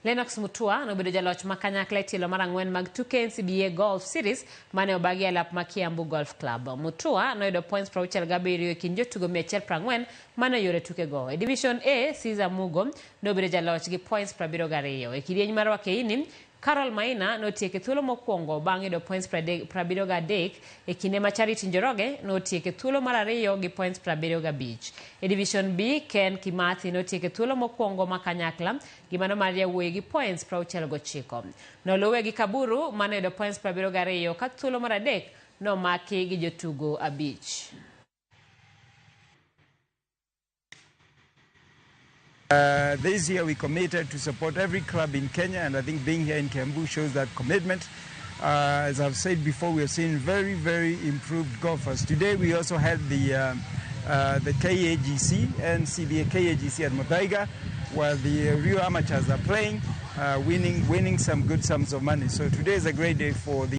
Lennox Mutua nobedo jaloch makanyakla tilo mar ang'wen mag tuke NCBA Golf Series mane obagi e lap ma Kiambu Golf Club. Mutua noyudo points 67 e kind jotugo 140 mane oyore tukego. E Division A, Caesar Mugo nobedo jaloch gi points 72. E kidieny mar Wakeini, Carol Maina notieke thuolo mokwongo bang' yudo points 73 e kinde ma Charity Njoroge notieke thuolo mar ariyo gi points 75. E Division B, Ken Kimathi notieke thuolo mokwongo makanyakla gi mano mar yawuoyi gi points 69. Noluwe gi Kaburu mane yudo points 72 ka thuolo mar adek nomaki gi jotugo 5. This year we committed to support every club in Kenya, and I think being here in Kiambu shows that commitment. As I've said before, we have seen very, very improved golfers. Today we also had the KAGC, NCBA KAGC at Muthaiga, while the Rio amateurs are playing, winning some good sums of money. So today is a great day for the